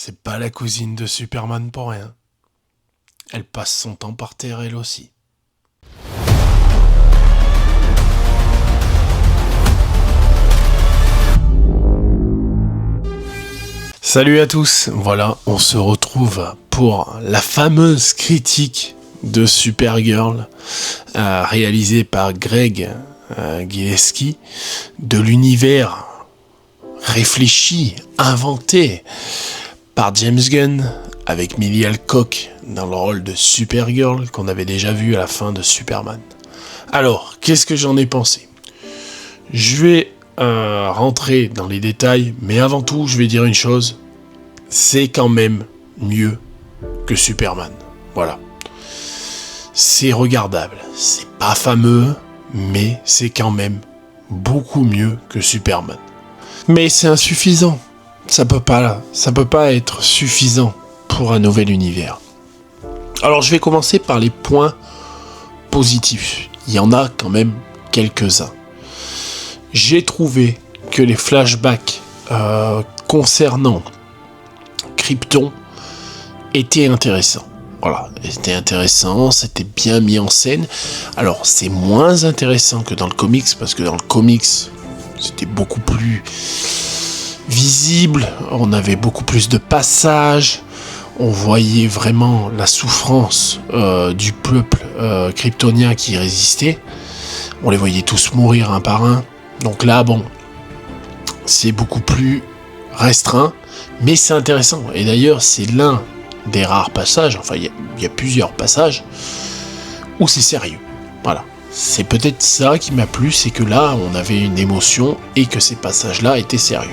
C'est pas la cousine de Superman pour rien. Elle passe son temps par terre elle aussi. Salut à tous, voilà, on se retrouve pour la fameuse critique de Supergirl, réalisée par Greg Gillespie, de l'univers réfléchi, inventé par James Gunn, avec Millie Alcock dans le rôle de Supergirl, qu'on avait déjà vu à la fin de Superman. Alors, qu'est-ce que j'en ai pensé ? Je vais rentrer dans les détails, mais avant tout, je vais dire une chose, c'est quand même mieux que Superman. Voilà. C'est regardable, c'est pas fameux, mais c'est quand même beaucoup mieux que Superman. Mais c'est insuffisant. Ça peut pas être suffisant pour un nouvel univers. Alors je vais commencer par les points positifs. Il y en a quand même quelques-uns. J'ai trouvé que les flashbacks concernant Krypton étaient intéressants. Voilà, c'était intéressant, c'était bien mis en scène. Alors c'est moins intéressant que dans le comics, parce que dans le comics, c'était beaucoup plus visible, on avait beaucoup plus de passages, on voyait vraiment la souffrance du peuple kryptonien qui résistait. On les voyait tous mourir un par un. Donc là, bon, c'est beaucoup plus restreint, mais c'est intéressant. Et d'ailleurs, c'est l'un des rares passages, enfin, il y a plusieurs passages où c'est sérieux. Voilà. C'est peut-être ça qui m'a plu, c'est que là, on avait une émotion et que ces passages-là étaient sérieux.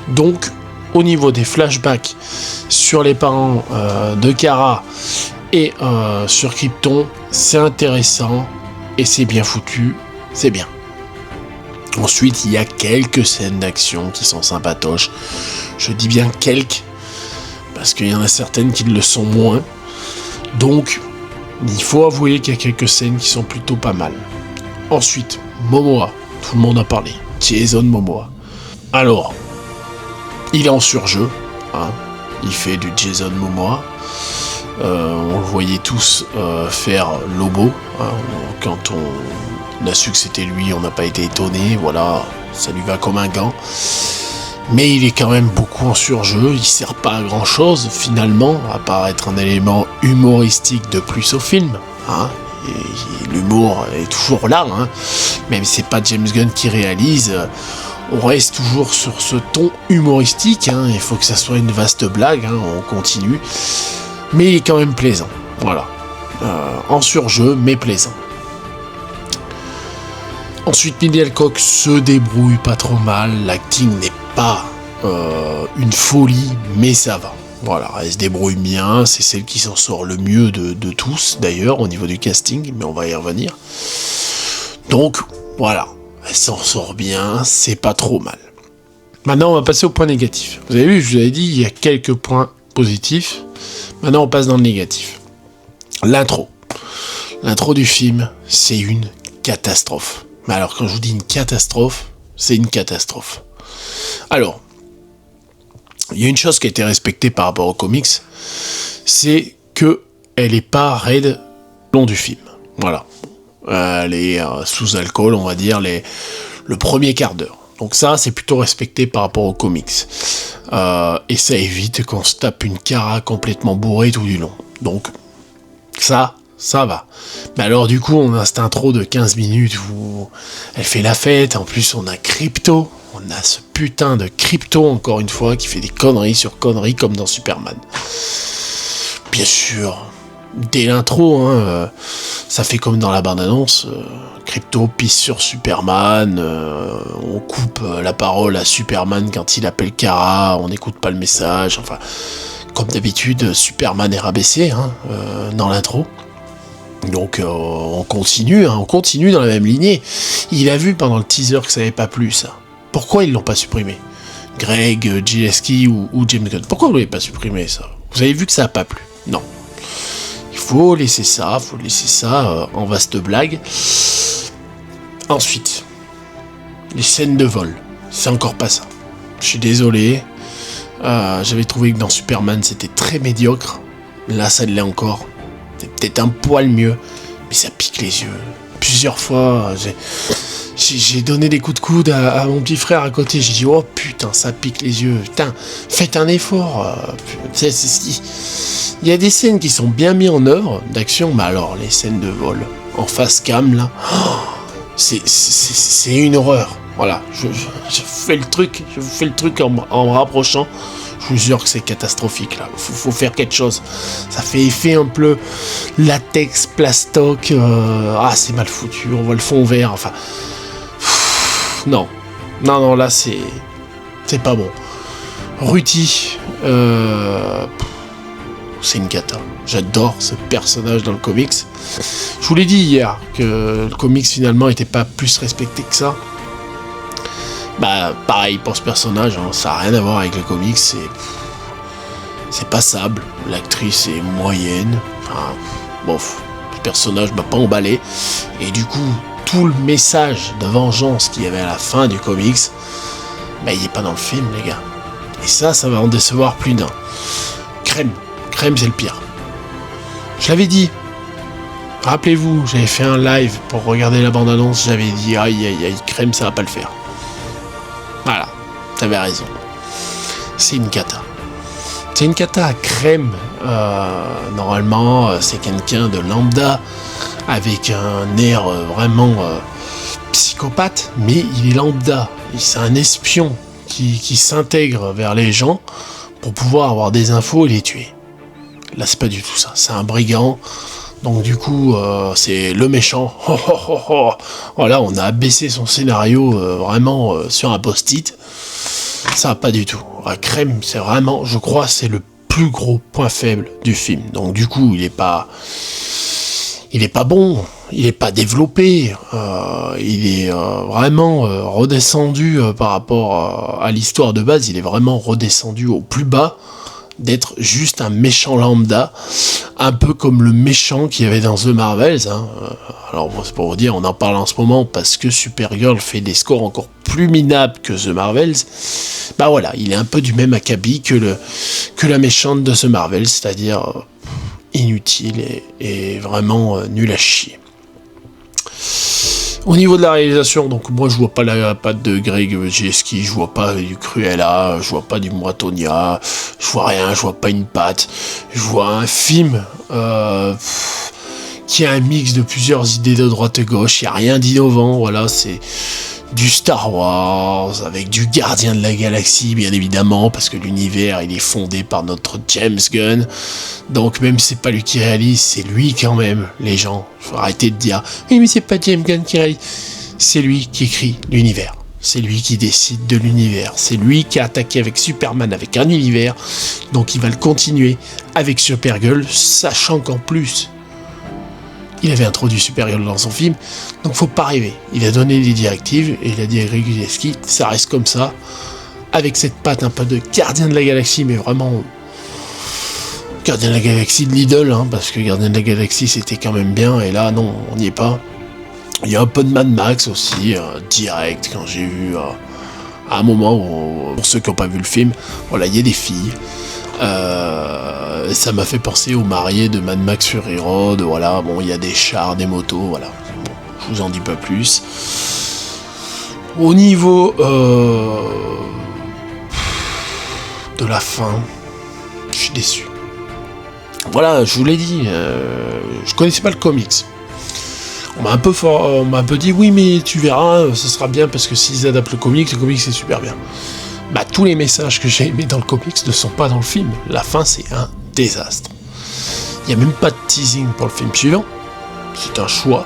Donc, au niveau des flashbacks sur les parents de Kara et sur Krypton, c'est intéressant et c'est bien foutu, c'est bien. Ensuite, il y a quelques scènes d'action qui sont sympatoches. Je dis bien quelques, parce qu'il y en a certaines qui le sont moins. Donc, il faut avouer qu'il y a quelques scènes qui sont plutôt pas mal. Ensuite, Momoa. Tout le monde a parlé. Jason Momoa. Alors, il est en surjeu. Hein. Il fait du Jason Momoa. On le voyait tous faire Lobo. Hein. Quand on a su que c'était lui, on n'a pas été étonné. Voilà, ça lui va comme un gant. Mais il est quand même beaucoup en surjeu, il sert pas à grand chose finalement, à part être un élément humoristique de plus au film. Hein. Et l'humour est toujours là, hein. Même si c'est pas James Gunn qui réalise, on reste toujours sur ce ton humoristique, hein. Il faut que ça soit une vaste blague, hein. On continue. Mais il est quand même plaisant, voilà. En surjeu, mais plaisant. Ensuite, Millie Alcock se débrouille pas trop mal, l'acting n'est pas une folie, mais ça va. Voilà, elle se débrouille bien, c'est celle qui s'en sort le mieux de tous, d'ailleurs, au niveau du casting, mais on va y revenir. Donc, voilà, elle s'en sort bien, c'est pas trop mal. Maintenant, on va passer au point négatif. Vous avez vu, je vous avais dit, il y a quelques points positifs. Maintenant, on passe dans le négatif. L'intro. L'intro du film, c'est une catastrophe. Mais alors, quand je vous dis une catastrophe, c'est une catastrophe. Alors, il y a une chose qui a été respectée par rapport aux comics, c'est que elle est pas raide le long du film. Voilà. Elle est sous alcool, on va dire, le premier quart d'heure. Donc ça, c'est plutôt respecté par rapport aux comics. Et ça évite qu'on se tape une Kara complètement bourrée tout du long. Donc, ça va. Mais alors du coup, on a cette intro de 15 minutes où elle fait la fête, en plus on a Krypto, on a ce putain de Krypto encore une fois qui fait des conneries sur conneries comme dans Superman. Bien sûr, dès l'intro, hein, ça fait comme dans la bande-annonce, Krypto pisse sur Superman, on coupe la parole à Superman quand il appelle Kara, on n'écoute pas le message, enfin, comme d'habitude, Superman est rabaissé hein, dans l'intro. Donc on continue dans la même lignée. Il a vu pendant le teaser que ça n'avait pas plu ça. Pourquoi ils l'ont pas supprimé ? Greg Gillespie ou James Gunn. Pourquoi vous l'avez pas supprimé ça ? Vous avez vu que ça n'a pas plu ? Non. Il faut laisser ça en vaste blague. Ensuite, les scènes de vol. C'est encore pas ça. Je suis désolé. J'avais trouvé que dans Superman c'était très médiocre. Là ça l'est encore. C'est peut-être un poil mieux, mais ça pique les yeux. Plusieurs fois, j'ai donné des coups de coude à mon petit frère à côté. J'ai dit, oh putain, ça pique les yeux. Putain, faites un effort. Il y a des scènes qui sont bien mises en œuvre d'action, mais alors les scènes de vol en face cam là, c'est une horreur. Voilà, je fais le truc en me rapprochant. Je vous jure que c'est catastrophique là. Faut faire quelque chose. Ça fait effet un peu latex, plastoc. C'est mal foutu. On voit le fond vert. Enfin, non, là c'est pas bon. Ruti, c'est une cata. J'adore ce personnage dans le comics. Je vous l'ai dit hier que le comics finalement était pas plus respecté que ça. Bah pareil pour ce personnage, hein, ça n'a rien à voir avec le comics, c'est passable, l'actrice est moyenne, enfin bof, le personnage m'a pas emballé, et du coup tout le message de vengeance qu'il y avait à la fin du comics, bah il est pas dans le film les gars, et ça va en décevoir plus d'un. Crème c'est le pire. Je l'avais dit, rappelez-vous, j'avais fait un live pour regarder la bande-annonce, j'avais dit aïe, Crème ça va pas le faire. Voilà, t'avais raison. C'est une cata. C'est une cata à Crème. Normalement, c'est quelqu'un de lambda avec un air vraiment psychopathe, mais il est lambda. C'est un espion qui s'intègre vers les gens pour pouvoir avoir des infos et les tuer. Là, c'est pas du tout ça. C'est un brigand. Donc du coup, c'est le méchant. Voilà, on a abaissé son scénario vraiment sur un post-it. Ça va pas du tout. Crème, c'est vraiment, je crois, c'est le plus gros point faible du film. Donc du coup, il est pas bon, il est pas développé. Il est vraiment redescendu par rapport à l'histoire de base. Il est vraiment redescendu au plus bas, d'être juste un méchant lambda, un peu comme le méchant qu'il y avait dans The Marvels, hein. Alors c'est pour vous dire, on en parle en ce moment parce que Supergirl fait des scores encore plus minables que The Marvels. Bah voilà, il est un peu du même acabit que la méchante de The Marvels, c'est-à-dire inutile et vraiment nul à chier. Au niveau de la réalisation, donc moi je vois pas la patte de Greg Gieski, je vois pas du Cruella, je vois pas du Moitonia, je vois rien, je vois pas une patte, je vois un film qui a un mix de plusieurs idées de droite et gauche, il y a rien d'innovant, voilà, c'est du Star Wars, avec du Gardien de la Galaxie, bien évidemment, parce que l'univers, il est fondé par notre James Gunn. Donc, même si c'est pas lui qui réalise, c'est lui quand même, les gens. Faut arrêter de dire, oui, mais c'est pas James Gunn qui réalise. C'est lui qui écrit l'univers. C'est lui qui décide de l'univers. C'est lui qui a attaqué avec Superman, avec un univers. Donc, il va le continuer avec Supergirl, sachant qu'en plus, il avait introduit Supergirl dans son film, donc faut pas rêver. Il a donné des directives, et il a dit à Greg Gieski, ça reste comme ça, avec cette patte un peu de Gardien de la Galaxie, mais vraiment Gardien de la Galaxie de Lidl, hein, parce que Gardien de la Galaxie c'était quand même bien, et là non, on n'y est pas. Il y a un peu de Mad Max aussi, direct, quand j'ai vu, à un moment, où, pour ceux qui n'ont pas vu le film, voilà, il y a des filles. Ça m'a fait penser aux mariés de Mad Max Fury Road, voilà, bon, il y a des chars, des motos, voilà. Bon, je vous en dis pas plus. Au niveau de la fin, je suis déçu. Voilà, je vous l'ai dit, je connaissais pas le comics. On m'a un peu dit, oui, mais tu verras, ça sera bien parce que s'ils adaptent le comics c'est super bien. Bah, tous les messages que j'ai aimés dans le comics ne sont pas dans le film. La fin, c'est un désastre. Il n'y a même pas de teasing pour le film suivant. C'est un choix.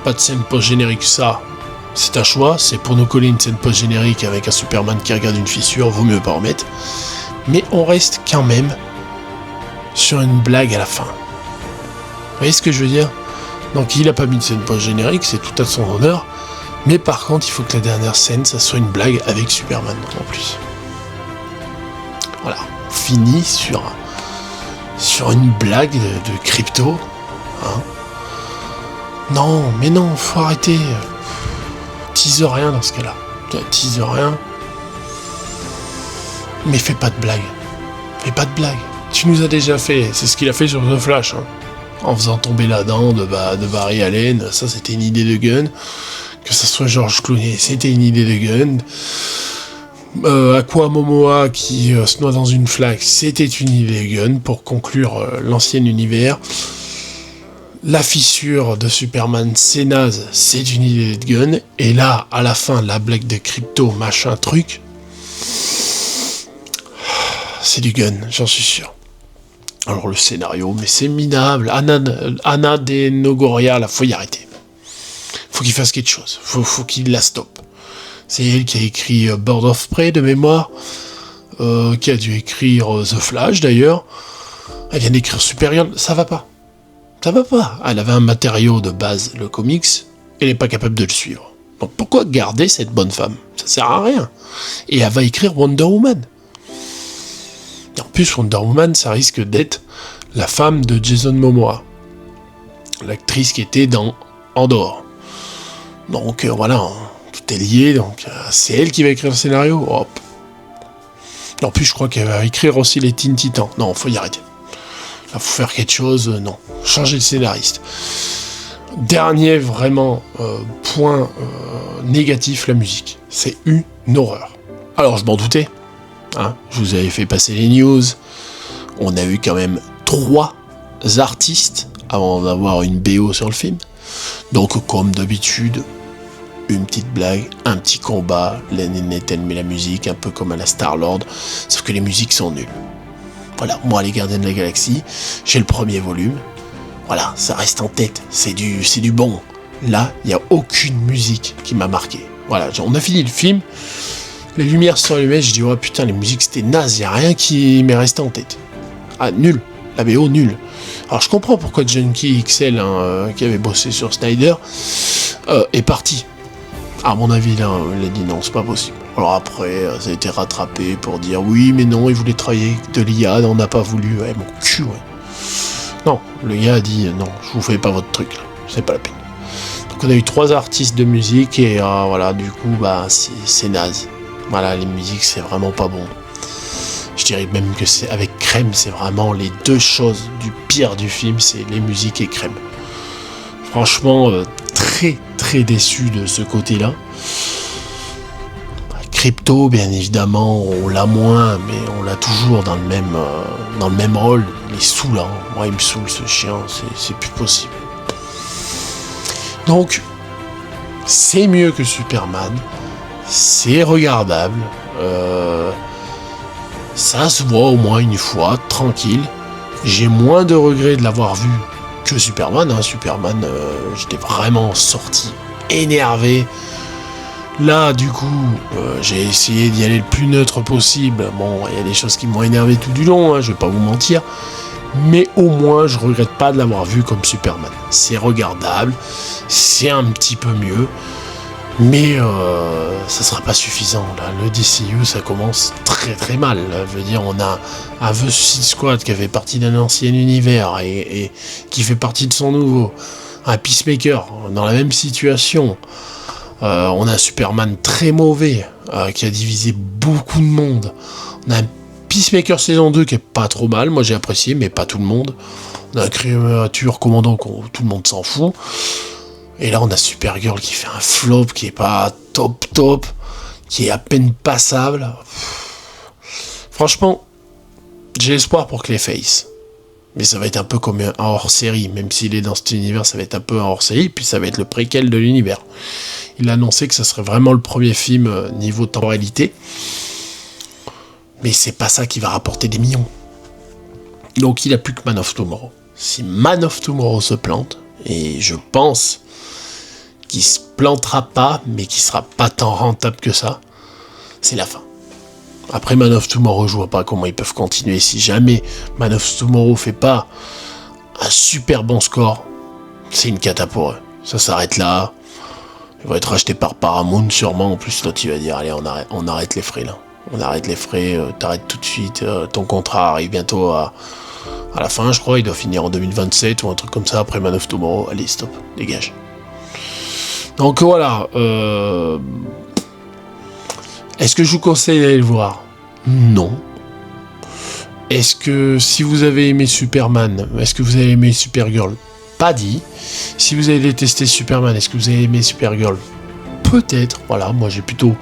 Pas de scène post-générique, ça, c'est un choix. C'est pour nous coller une scène post-générique avec un Superman qui regarde une fissure, vaut mieux pas en mettre. Mais on reste quand même sur une blague à la fin. Vous voyez ce que je veux dire ? Donc il a pas mis de scène post-générique, c'est tout à son honneur. Mais par contre, il faut que la dernière scène, ça soit une blague avec Superman en plus. Voilà, on finit sur une blague de Crypto. Hein. Non, mais non, faut arrêter. Tease rien dans ce cas-là. Tease rien. Mais fais pas de blague. Fais pas de blague. Tu nous as déjà fait, c'est ce qu'il a fait sur The Flash, hein. En faisant tomber la dent de Barry Allen, ça c'était une idée de Gunn. Que ça soit George Clooney, c'était une idée de Gunn. Aqua Momoa qui se noie dans une flaque, c'était une idée de Gunn pour conclure l'ancien univers. La fissure de Superman, c'est naze, c'est une idée de Gunn. Et là, à la fin, la blague de Crypto, machin truc, c'est du Gunn, j'en suis sûr. Alors le scénario, mais c'est minable. Anna de Nogoria, là, faut y arrêter. Faut qu'il fasse quelque chose. Faut qu'il la stoppe. C'est elle qui a écrit Bird of Prey de mémoire, qui a dû écrire The Flash d'ailleurs. Elle vient d'écrire Supergirl, ça va pas. Ça va pas. Elle avait un matériau de base, le comics, elle n'est pas capable de le suivre. Donc pourquoi garder cette bonne femme? Ça sert à rien. Et elle va écrire Wonder Woman. Et en plus, Wonder Woman, ça risque d'être la femme de Jason Momoa, l'actrice qui était dans Andor. Donc voilà, tout est lié, donc c'est elle qui va écrire le scénario. Hop. En plus, je crois qu'elle va écrire aussi les Teen Titans. Non, faut y arrêter. Là, faut faire quelque chose, non. Changer le scénariste. Dernier vraiment point négatif, la musique. C'est une horreur. Alors, je m'en doutais. Hein, je vous avais fait passer les news. On a eu quand même 3 artistes avant d'avoir une BO sur le film. Donc, comme d'habitude, une petite blague, un petit combat, la nénette elle met la musique, un peu comme à la Star-Lord, sauf que les musiques sont nulles. Voilà, moi les Gardiens de la Galaxie, j'ai le premier volume, voilà, ça reste en tête, c'est du bon. Là, il n'y a aucune musique qui m'a marqué. Voilà, on a fini le film, les lumières sont allumées, je dis oh putain les musiques c'était naze, il n'y a rien qui m'est resté en tête. Ah, nul, la BO nul. Alors je comprends pourquoi Junkie XL, qui avait bossé sur Snyder, est parti. À mon avis, là, il a dit non, c'est pas possible. Alors après, ça a été rattrapé pour dire oui, mais non, il voulait travailler avec de l'IA, on n'a pas voulu. Ouais, mon cul, ouais. Non, le gars a dit non, je vous fais pas votre truc, là, c'est pas la peine. Donc on a eu 3 artistes de musique et voilà, du coup, bah, c'est naze. Voilà, les musiques, c'est vraiment pas bon. Je dirais même que c'est avec Crème, c'est vraiment les 2 choses du pire du film, c'est les musiques et Crème. Franchement, très déçu de ce côté-là. Crypto, bien évidemment, on l'a moins, mais on l'a toujours dans le même rôle. Il est saoulant. Moi, il me saoule ce chien, c'est plus possible. Donc, c'est mieux que Superman. C'est regardable. Ça se voit au moins une fois, tranquille. J'ai moins de regrets de l'avoir vu que Superman. Superman, j'étais vraiment sorti énervé. Là, du coup, j'ai essayé d'y aller le plus neutre possible. Bon, il y a des choses qui m'ont énervé tout du long, je vais pas vous mentir. Mais au moins, je regrette pas de l'avoir vu comme Superman. C'est regardable, c'est un petit peu mieux. Mais ça sera pas suffisant. Là. Le DCU, ça commence très mal. Là. Je veux dire, on a un The Suicide Squad qui fait partie d'un ancien univers et qui fait partie de son nouveau. Un Peacemaker dans la même situation. On a un Superman très mauvais qui a divisé beaucoup de monde. On a un Peacemaker saison 2 qui est pas trop mal. Moi j'ai apprécié, mais pas tout le monde. On a un créature commandant tout le monde s'en fout. Et là, on a Supergirl qui fait un flop qui est pas top, qui est à peine passable. Franchement, j'ai espoir pour Clayface. Mais ça va être un peu comme un hors-série. Même s'il est dans cet univers, ça va être un peu un hors-série. Puis ça va être le préquel de l'univers. Il a annoncé que ça serait vraiment le premier film niveau temporalité. Mais c'est pas ça qui va rapporter des millions. Donc il a plus que Man of Tomorrow. Si Man of Tomorrow se plante, et je pense qui se plantera pas, mais qui sera pas tant rentable que ça, c'est la fin. Après Man of Tomorrow, je vois pas comment ils peuvent continuer. Si jamais Man of Tomorrow fait pas un super bon score, c'est une cata pour eux. Ça s'arrête là. Ils vont être rachetés par Paramount sûrement. En plus, l'autre il va dire allez, on arrête les frais là. On arrête les frais, t'arrêtes tout de suite. Ton contrat arrive bientôt à la fin, je crois. Il doit finir en 2027 ou un truc comme ça. Après Man of Tomorrow, allez, stop, dégage. Donc voilà, est-ce que je vous conseille d'aller le voir? Non. Est-ce que si vous avez aimé Superman, est-ce que vous avez aimé Supergirl? Pas dit. Si vous avez détesté Superman, est-ce que vous avez aimé Supergirl? Peut-être. Voilà, moi j'ai plutôt...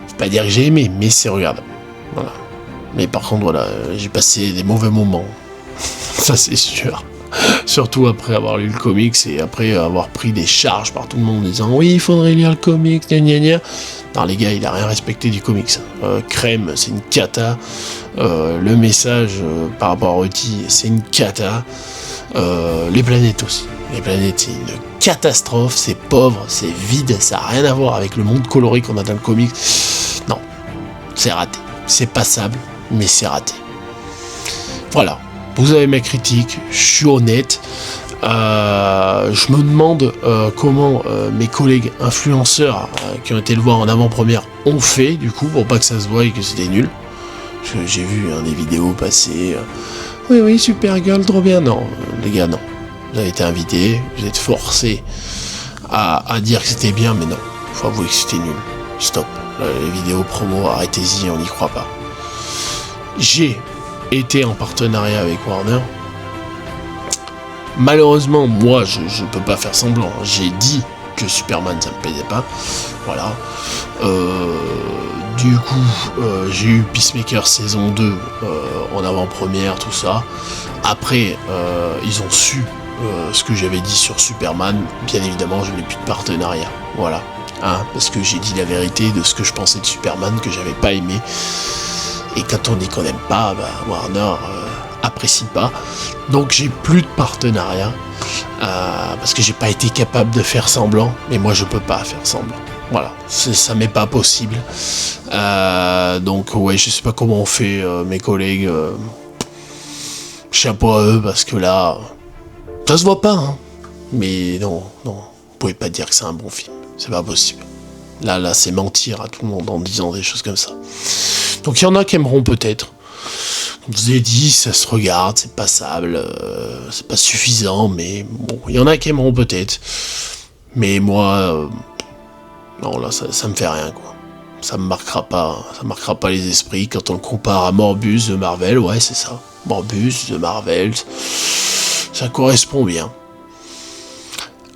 Je vais pas dire que j'ai aimé, mais c'est regardable. Voilà. Mais par contre, voilà, j'ai passé des mauvais moments. Ça c'est sûr. Surtout après avoir lu le comics et après avoir pris des charges par tout le monde en disant oui, il faudrait lire le comics, gna gna gna. Non les gars, il a rien respecté du comics. Crème, c'est une cata. Le message par rapport à Ruti, c'est une cata. Les planètes aussi. Les planètes, c'est une catastrophe, c'est pauvre, c'est vide, ça n'a rien à voir avec le monde coloré qu'on a dans le comics. Non, c'est raté. C'est passable, mais c'est raté. Voilà. Vous avez ma critique, je suis honnête. Je me demande comment mes collègues influenceurs qui ont été le voir en avant-première ont fait, du coup, pour pas que ça se voie et que c'était nul. Parce que j'ai vu des vidéos passer. Oui, Supergirl, trop bien. Non, les gars, non. Vous avez été invités, vous êtes forcés à dire que c'était bien, mais non. Faut avouer que c'était nul. Stop. Les vidéos promo, arrêtez-y, on n'y croit pas. J'ai été en partenariat avec Warner. Malheureusement, moi, je peux pas faire semblant. J'ai dit que Superman, ça me plaisait pas. Voilà. Du coup, j'ai eu Peacemaker saison 2 en avant-première, tout ça. Après, ils ont su ce que j'avais dit sur Superman. Bien évidemment, je n'ai plus de partenariat. Voilà. Hein, parce que j'ai dit la vérité de ce que je pensais de Superman, que j'avais pas aimé. Et quand on dit qu'on n'aime pas, Warner apprécie pas. Donc j'ai plus de partenariat. Parce que j'ai pas été capable de faire semblant. Mais moi je peux pas faire semblant. Voilà, ça m'est pas possible. Donc ouais, je sais pas comment on fait, mes collègues. Chapeau à eux, parce que là, ça se voit pas. Hein. Mais non, vous pouvez pas dire que c'est un bon film. C'est pas possible. Là, c'est mentir à tout le monde en disant des choses comme ça. Donc il y en a qui aimeront peut-être. Comme je vous ai dit, ça se regarde, c'est passable, c'est pas suffisant, mais bon, il y en a qui aimeront peut-être. Mais moi, non, là, ça me fait rien, quoi. Ça marquera pas les esprits. Quand on le compare à Morbius de Marvel, ouais, c'est ça. Morbius de Marvel, ça correspond bien.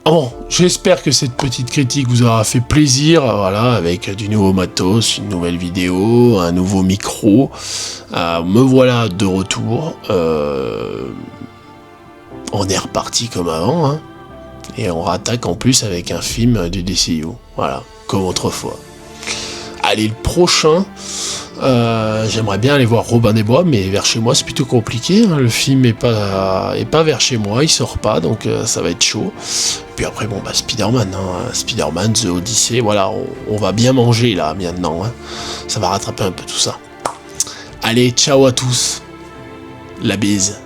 Bon, j'espère que cette petite critique vous aura fait plaisir, voilà, avec du nouveau matos, une nouvelle vidéo, un nouveau micro. Me voilà de retour. On est reparti comme avant, hein, et on rattaque en plus avec un film du DCU, voilà, comme autrefois. Allez, le prochain, j'aimerais bien aller voir Robin des Bois, mais vers chez moi c'est plutôt compliqué, hein. Le film est pas vers chez moi, il sort pas, donc ça va être chaud. Puis après, bon, Spider-Man, hein. Spider-Man, The Odyssey, voilà, on va bien manger là, maintenant, hein. Ça va rattraper un peu tout ça. Allez, ciao à tous, la bise.